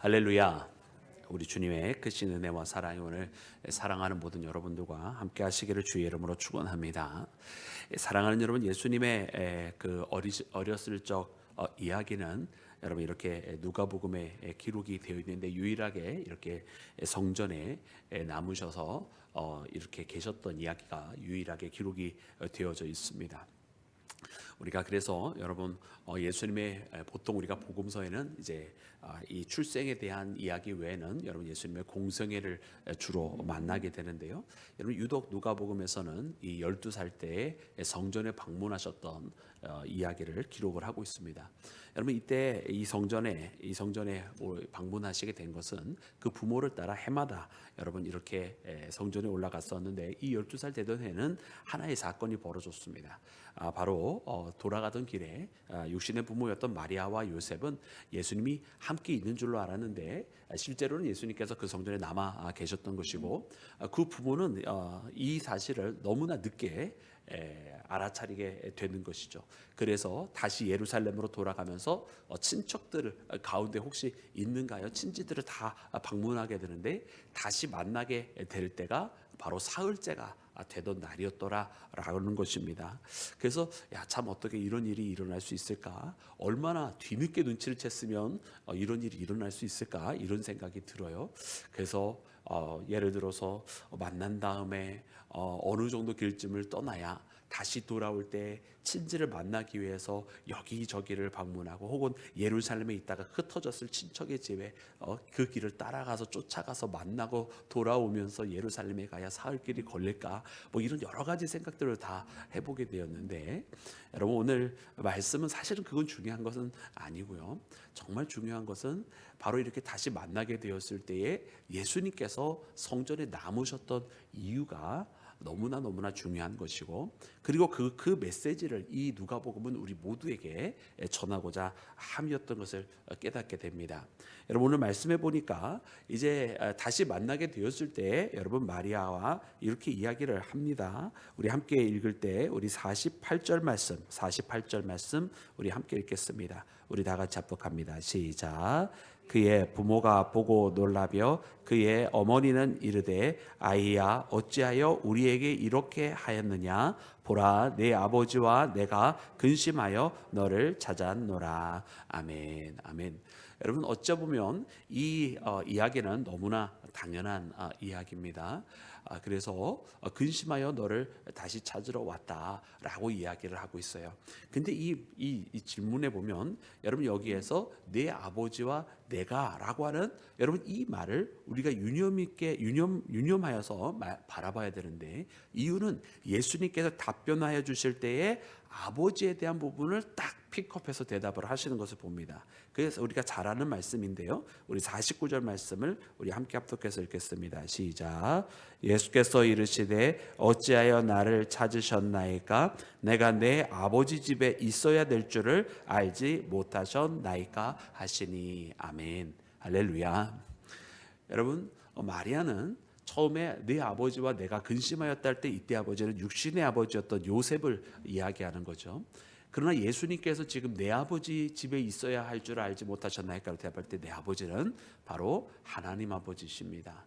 할렐루야. 우리 주님의 크신 은혜와 사랑이 오늘 사랑하는 모든 여러분들과 함께 하시기를 주의 이름으로 축원합니다. 사랑하는 여러분, 예수님의 그 어렸을 적 이야기는 여러분 이렇게 누가복음에 기록이 되어 있는데 유일하게 이렇게 성전에 남으셔서 이렇게 계셨던 이야기가 유일하게 기록이 되어져 있습니다. 우리가 그래서 여러분 예수님의 보통 우리가 복음서에는 이제 이 출생에 대한 이야기 외에는 여러분 예수님의 공생애를 주로 만나게 되는데요. 여러분 유독 누가복음에서는 이 12살 때에 성전에 방문하셨던 이야기를 기록을 하고 있습니다. 여러분 이때 이 성전에 방문하시게 된 것은 그 부모를 따라 해마다 여러분 이렇게 성전에 올라갔었는데 이 12살 되던 해는 하나의 사건이 벌어졌습니다. 바로 돌아가던 길에 육신의 부모였던 마리아와 요셉은 예수님이 함께 있는 줄로 알았는데 실제로는 예수님께서 그 성전에 남아 계셨던 것이고 그 부모는 이 사실을 너무나 늦게 알아차리게 되는 것이죠. 그래서 다시 예루살렘으로 돌아가면서 친척들 가운데 혹시 있는가요? 친지들을 다 방문하게 되는데 다시 만나게 될 때가 바로 사흘째가 되던 날이었더라라는 것입니다. 그래서 참 어떻게 이런 일이 일어날 수 있을까? 얼마나 뒤늦게 눈치를 챘으면 이런 일이 일어날 수 있을까? 이런 생각이 들어요. 그래서 예를 들어서 만난 다음에 어느 정도 길쯤을 떠나야 다시 돌아올 때 친지를 만나기 위해서 여기저기를 방문하고 혹은 예루살렘에 있다가 흩어졌을 친척의 집에 그 길을 따라가서 쫓아가서 만나고 돌아오면서 예루살렘에 가야 사흘길이 걸릴까 뭐 이런 여러 가지 생각들을 다 해보게 되었는데 여러분 오늘 말씀은 사실은 그건 중요한 것은 아니고요. 정말 중요한 것은 바로 이렇게 다시 만나게 되었을 때에 예수님께서 성전에 남으셨던 이유가 너무나 중요한 것이고 그리고 그 메시지를 이 누가복음은 우리 모두에게 전하고자 함이었던 것을 깨닫게 됩니다. 여러분 오늘 말씀해 보니까 이제 다시 만나게 되었을 때 여러분 마리아와 이렇게 이야기를 합니다. 우리 함께 읽을 때 우리 48절 말씀 우리 함께 읽겠습니다. 우리 다 같이 합독합니다. 시작. 그의 부모가 보고 놀라며 그의 어머니는 이르되 아이야 어찌하여 우리에게 이렇게 하였느냐 보라 내 아버지와 내가 근심하여 너를 찾았노라. 아멘. 아멘. 여러분 어쩌보면 이 이야기는 너무나 당연한 이야기입니다. 그래서 근심하여 너를 다시 찾으러 왔다라고 이야기를 하고 있어요. 근데 이 질문에 보면 여러분 여기에서 내 아버지와 내가라고 하는 여러분 이 말을 우리가 유념하여서 바라봐야 되는데 이유는 예수님께서 답변하여 주실 때에 아버지에 대한 부분을 딱 픽업해서 대답을 하시는 것을 봅니다. 그래서 우리가 잘 아는 말씀인데요. 우리 49절 말씀을 우리 함께 합독해서 읽겠습니다. 시작. 예수께서 이르시되 어찌하여 나를 찾으셨나이까? 내가 내 아버지 집에 있어야 될 줄을 알지 못하셨나이까? 하시니. 아멘. 할렐루야. 여러분 마리아는 처음에 내 아버지와 내가 근심하였다 할 때 이때 아버지는 육신의 아버지였던 요셉을 이야기하는 거죠. 그러나 예수님께서 지금 내 아버지 집에 있어야 할 줄 알지 못하셨나이까 대답할 때 내 아버지는 바로 하나님 아버지십니다.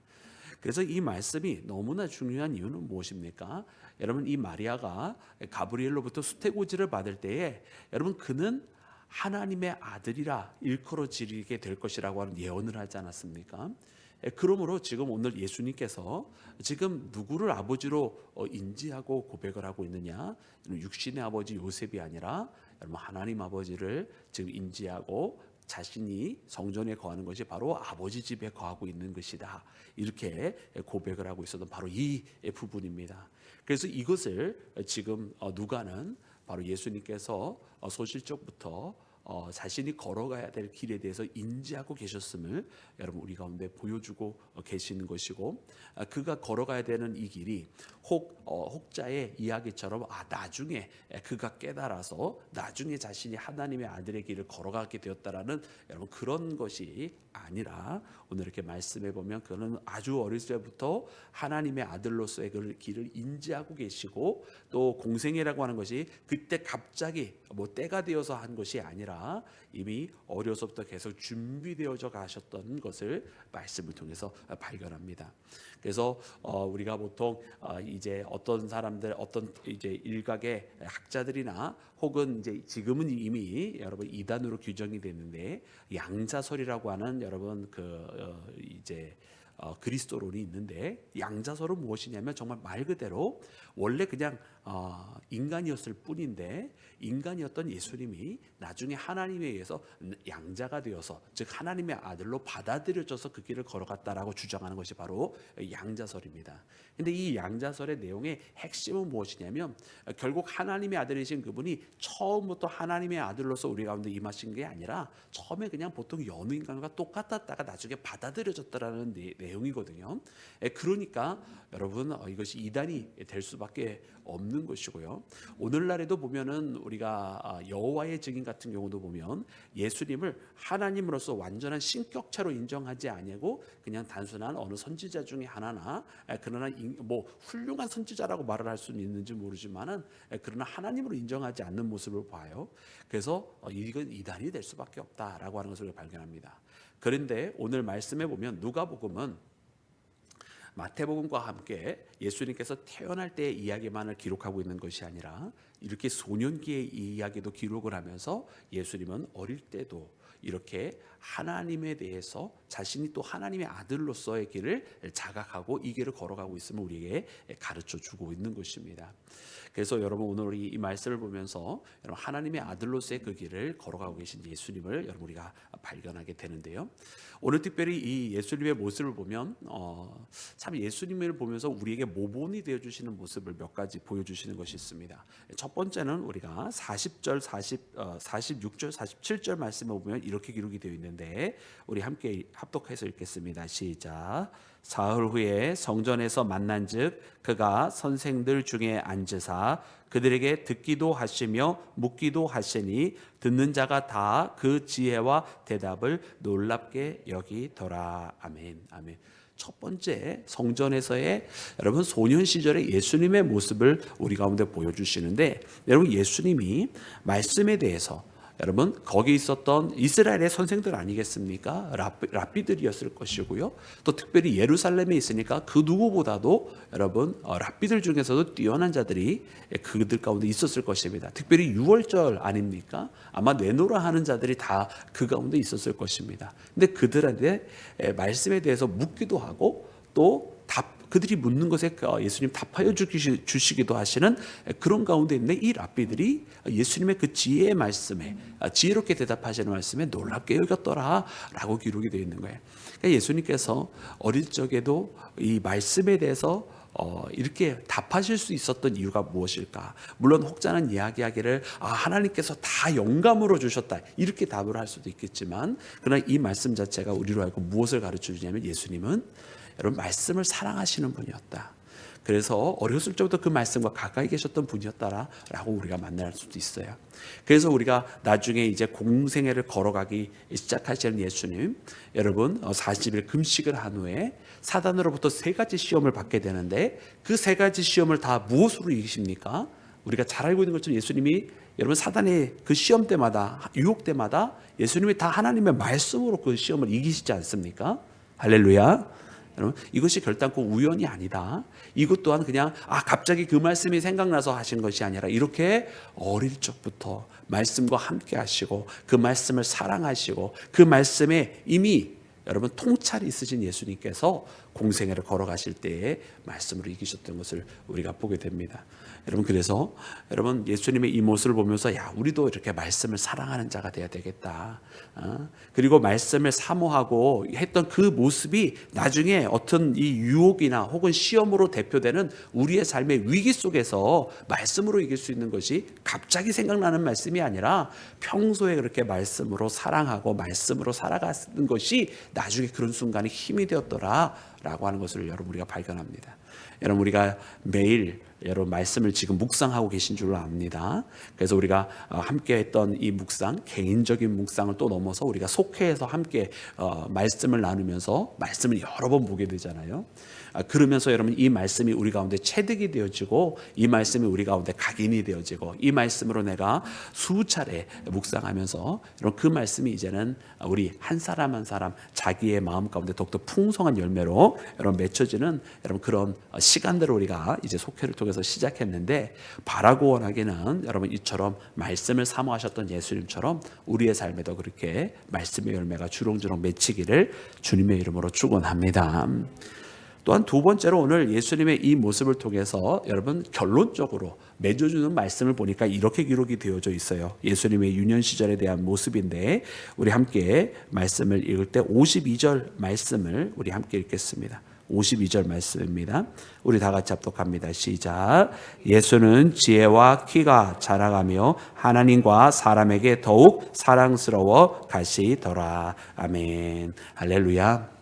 그래서 이 말씀이 너무나 중요한 이유는 무엇입니까? 여러분 이 마리아가 가브리엘로부터 수태고지를 받을 때에 여러분 그는 하나님의 아들이라 일컬어지게 될 것이라고 하는 예언을 하지 않았습니까? 그러므로 지금 오늘 예수님께서 지금 누구를 아버지로 인지하고 고백을 하고 있느냐? 육신의 아버지 요셉이 아니라 여러분 하나님 아버지를 지금 인지하고 자신이 성전에 거하는 것이 바로 아버지 집에 거하고 있는 것이다. 이렇게 고백을 하고 있었던 바로 이 부분입니다. 그래서 이것을 지금 누가는 바로 예수님께서 소실적부터 자신이 걸어가야 될 길에 대해서 인지하고 계셨음을 여러분 우리 가운데 보여주고 계시는 것이고 그가 걸어가야 되는 이 길이 혹자의 이야기처럼 나중에 그가 깨달아서 나중에 자신이 하나님의 아들의 길을 걸어가게 되었다라는 여러분 그런 것이 아니라 오늘 이렇게 말씀해 보면 그는 아주 어릴 때부터 하나님의 아들로서의 그 길을 인지하고 계시고, 또 공생애라고 하는 것이 그때 갑자기 뭐 때가 되어서 한 것이 아니라 이미 어려서부터 계속 준비되어져 가셨던 것을 말씀을 통해서 발견합니다. 그래서 우리가 보통 이제 어떤 사람들, 어떤 이제 일각의 학자들이나 혹은 이제 지금은 이미 여러분 이단으로 규정이 됐는데 양자설이라고 하는 여러분 이제 그리스도론이 있는데, 양자설은 무엇이냐면 정말 말 그대로 원래 그냥 인간이었을 뿐인데 인간이었던 예수님이 나중에 하나님에 의해서 양자가 되어서, 즉 하나님의 아들로 받아들여져서 그 길을 걸어갔다라고 주장하는 것이 바로 양자설입니다. 근데 이 양자설의 내용의 핵심은 무엇이냐면 결국 하나님의 아들이신 그분이 처음부터 하나님의 아들로서 우리 가운데 임하신 게 아니라 처음에 그냥 보통 여느 인간과 똑같았다가 나중에 받아들여졌다라는 내용이거든요. 그러니까 여러분 이것이 이단이 될 수밖에 없는 것이고요. 오늘날에도 보면은 우리가 여호와의 증인 같은 경우도 보면 예수님을 하나님으로서 완전한 신격체로 인정하지 아니하고 그냥 단순한 어느 선지자 중에 하나나, 그러나 뭐 훌륭한 선지자라고 말을 할 수는 있는지 모르지만은 그러나 하나님으로 인정하지 않는 모습을 봐요. 그래서 이건 이단이 될 수밖에 없다라고 하는 것을 발견합니다. 그런데 오늘 말씀해 보면 누가복음은 마태복음과 함께 예수님께서 태어날 때의 이야기만을 기록하고 있는 것이 아니라 이렇게 소년기의 이야기도 기록을 하면서 예수님은 어릴 때도 이렇게 하나님에 대해서 자신이 또 하나님의 아들로서의 길을 자각하고 이 길을 걸어가고 있음을 우리에게 가르쳐 주고 있는 것입니다. 그래서 여러분 오늘 우리 이 말씀을 보면서 여러분 하나님의 아들로서의 그 길을 걸어가고 계신 예수님을 여러분 우리가 발견하게 되는데요. 오늘 특별히 이 예수님의 모습을 보면 참 예수님을 보면서 우리에게 모본이 되어주시는 모습을 몇 가지 보여주시는 것이 있습니다. 첫 번째는 우리가 46절 47절 말씀을 보면 이렇게 기록이 되어 있는데 우리 함께 합독해서 읽겠습니다. 시작. 사흘 후에 성전에서 만난즉 그가 선생들 중에 앉으사 그들에게 듣기도 하시며 묻기도 하시니 듣는 자가 다 그 지혜와 대답을 놀랍게 여기더라. 아멘. 아멘. 첫 번째 성전에서의 여러분 소년 시절의 예수님의 모습을 우리 가운데 보여주시는데, 여러분 예수님이 말씀에 대해서 여러분 거기 있었던 이스라엘의 선생들 아니겠습니까? 랍비들이었을 것이고요. 또 특별히 예루살렘에 있으니까 그 누구보다도 여러분 랍비들 중에서도 뛰어난 자들이 그들 가운데 있었을 것입니다. 특별히 유월절 아닙니까? 아마 내노라 하는 자들이 다 그 가운데 있었을 것입니다. 근데 그들한테 말씀에 대해서 묻기도 하고 또 그들이 묻는 것에 예수님 답하여 주시기도 하시는 그런 가운데 있는데, 이 랍비들이 예수님의 그 지혜의 말씀에 지혜롭게 대답하시는 말씀에 놀랍게 여겼더라 라고 기록이 되어 있는 거예요. 그러니까 예수님께서 어릴 적에도 이 말씀에 대해서 이렇게 답하실 수 있었던 이유가 무엇일까? 물론 혹자는 이야기하기를 하나님께서 다 영감으로 주셨다 이렇게 답을 할 수도 있겠지만, 그러나 이 말씀 자체가 우리로 알고 무엇을 가르쳐 주냐면 예수님은 여러분 말씀을 사랑하시는 분이었다. 그래서 어렸을 적부터 그 말씀과 가까이 계셨던 분이었다라고 우리가 만날 수도 있어요. 그래서 우리가 나중에 이제 공생애를 걸어가기 시작하시는 예수님, 여러분 40일 금식을 한 후에 사단으로부터 3가지 시험을 받게 되는데 그 3가지 시험을 다 무엇으로 이기십니까? 우리가 잘 알고 있는 것처럼 예수님이 여러분 사단의 그 시험 때마다, 유혹 때마다 예수님이 다 하나님의 말씀으로 그 시험을 이기시지 않습니까? 할렐루야. 여러분 이것이 결단코 우연이 아니다. 이것 또한 그냥 갑자기 그 말씀이 생각나서 하신 것이 아니라 이렇게 어릴 적부터 말씀과 함께 하시고 그 말씀을 사랑하시고 그 말씀에 이미 여러분 통찰이 있으신 예수님께서 공생애를 걸어가실 때에 말씀으로 이기셨던 것을 우리가 보게 됩니다. 여러분 그래서 여러분 예수님의 이 모습을 보면서 우리도 이렇게 말씀을 사랑하는 자가 돼야 되겠다. 그리고 말씀을 사모하고 했던 그 모습이 나중에 어떤 이 유혹이나 혹은 시험으로 대표되는 우리의 삶의 위기 속에서 말씀으로 이길 수 있는 것이 갑자기 생각나는 말씀이 아니라 평소에 그렇게 말씀으로 사랑하고 말씀으로 살아가는 것이 나중에 그런 순간에 힘이 되었더라 라고 하는 것을 여러분 우리가 발견합니다. 여러분 우리가 매일 여러분 말씀을 지금 묵상하고 계신 줄로 압니다. 그래서 우리가 함께 했던 이 묵상, 개인적인 묵상을 또 넘어서 우리가 속회에서 함께 말씀을 나누면서 말씀을 여러 번 보게 되잖아요. 그러면서 여러분 이 말씀이 우리 가운데 체득이 되어지고 이 말씀이 우리 가운데 각인이 되어지고 이 말씀으로 내가 수차례 묵상하면서 여러분 그 말씀이 이제는 우리 한 사람 한 사람 자기의 마음 가운데 더욱더 풍성한 열매로 여러분 맺혀지는 여러분 그런 시간들을 우리가 이제 속회를 통해서 시작했는데, 바라고 원하기는 여러분 이처럼 말씀을 사모하셨던 예수님처럼 우리의 삶에도 그렇게 말씀의 열매가 주렁주렁 맺히기를 주님의 이름으로 축원합니다. 또한 두 번째로 오늘 예수님의 이 모습을 통해서 여러분 결론적으로 맺어주는 말씀을 보니까 이렇게 기록이 되어져 있어요. 예수님의 유년 시절에 대한 모습인데 우리 함께 말씀을 읽을 때 52절 말씀을 우리 함께 읽겠습니다. 52절 말씀입니다. 우리 다 같이 합독합니다. 시작. 예수는 지혜와 키가 자라가며 하나님과 사람에게 더욱 사랑스러워 가시더라. 아멘. 할렐루야.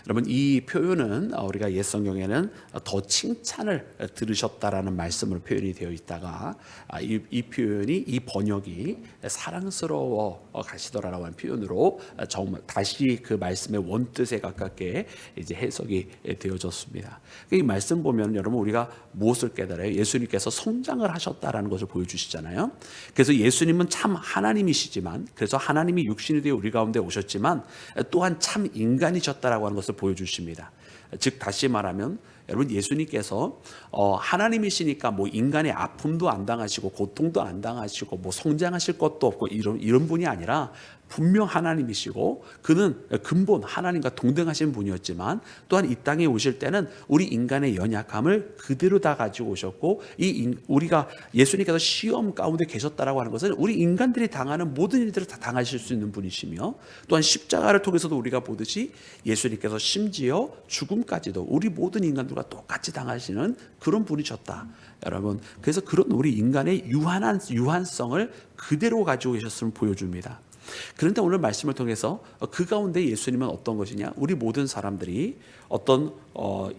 여러분 이 표현은 우리가 옛 성경에는 더 칭찬을 들으셨다라는 말씀으로 표현이 되어 있다가 이 표현이 이 번역이 사랑스러워 가시더라라는 표현으로 정말 다시 그 말씀의 원뜻에 가깝게 이제 해석이 되어졌습니다. 이 말씀 보면 여러분 우리가 무엇을 깨달아요? 예수님께서 성장을 하셨다라는 것을 보여주시잖아요. 그래서 예수님은 참 하나님이시지만, 그래서 하나님이 육신이 되어 우리 가운데 오셨지만 또한 참 인간이셨다라고 하는 것을 보여주십니다. 즉 다시 말하면 여러분 예수님께서 하나님이시니까 뭐 인간의 아픔도 안 당하시고 고통도 안 당하시고 뭐 성장하실 것도 없고 이런 분이 아니라 분명 하나님이시고 그는 근본 하나님과 동등하신 분이었지만 또한 이 땅에 오실 때는 우리 인간의 연약함을 그대로 다 가지고 오셨고 우리가 예수님께서 시험 가운데 계셨다라고 하는 것은 우리 인간들이 당하는 모든 일들을 다 당하실 수 있는 분이시며, 또한 십자가를 통해서도 우리가 보듯이 예수님께서 심지어 죽음까지도 우리 모든 인간들과 똑같이 당하시는 그런 분이셨다. 여러분 그래서 그런 우리 인간의 유한성을 그대로 가지고 계셨음을 보여줍니다. 그런데 오늘 말씀을 통해서 그 가운데 예수님은 어떤 것이냐, 우리 모든 사람들이 어떤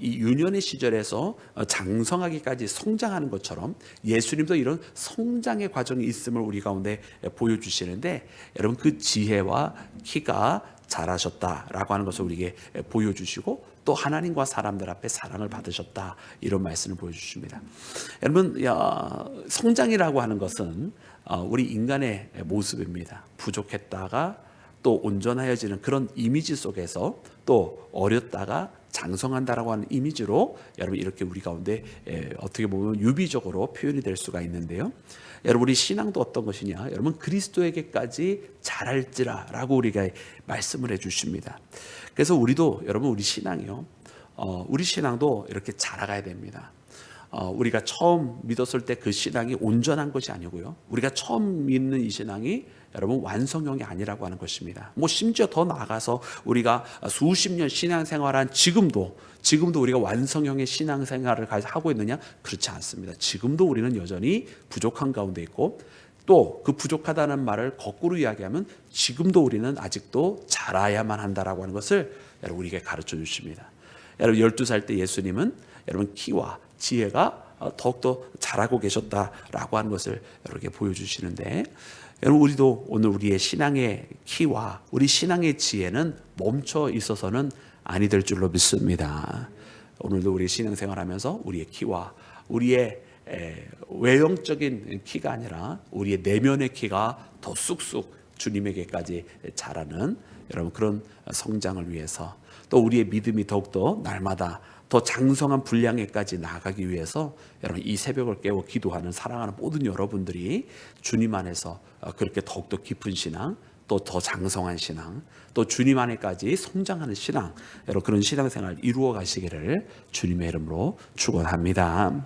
이 유년의 시절에서 장성하기까지 성장하는 것처럼 예수님도 이런 성장의 과정이 있음을 우리 가운데 보여주시는데, 여러분 그 지혜와 키가 자라셨다라고 하는 것을 우리에게 보여주시고 또 하나님과 사람들 앞에 사랑을 받으셨다, 이런 말씀을 보여주십니다. 여러분 성장이라고 하는 것은 우리 인간의 모습입니다. 부족했다가 또 온전하여지는 그런 이미지 속에서 또 어렸다가 장성한다라고 하는 이미지로 여러분 이렇게 우리 가운데 어떻게 보면 유비적으로 표현이 될 수가 있는데요. 여러분 우리 신앙도 어떤 것이냐, 여러분 그리스도에게까지 자랄지라라고 우리가 말씀을 해주십니다. 그래서 우리도 여러분 우리 신앙이요, 우리 신앙도 이렇게 자라가야 됩니다. 우리가 처음 믿었을 때 그 신앙이 온전한 것이 아니고요, 우리가 처음 믿는 이 신앙이 여러분 완성형이 아니라고 하는 것입니다. 뭐 심지어 더 나아가서 우리가 수십 년 신앙생활한 지금도 우리가 완성형의 신앙생활을 하고 있느냐? 그렇지 않습니다. 지금도 우리는 여전히 부족한 가운데 있고, 또 그 부족하다는 말을 거꾸로 이야기하면 지금도 우리는 아직도 자라야만 한다라고 하는 것을 여러분 우리에게 가르쳐 주십니다. 여러분 12살 때 예수님은 여러분 키와 지혜가 더욱더 자라고 계셨다라고 하는 것을 여러분에게 보여주시는데, 여러분 우리도 오늘 우리의 신앙의 키와 우리 신앙의 지혜는 멈춰 있어서는 아니 될 줄로 믿습니다. 오늘도 우리 신앙생활하면서 우리의 키와 우리의 외형적인 키가 아니라 우리의 내면의 키가 더 쑥쑥 주님에게까지 자라는 여러분 그런 성장을 위해서, 또 우리의 믿음이 더욱더 날마다 더 장성한 분량에까지 나아가기 위해서 여러분 이 새벽을 깨워 기도하는 사랑하는 모든 여러분들이 주님 안에서 그렇게 더욱더 깊은 신앙, 또 더 장성한 신앙, 또 주님 안에까지 성장하는 신앙, 여러분 그런 신앙생활 이루어 가시기를 주님의 이름으로 축원합니다.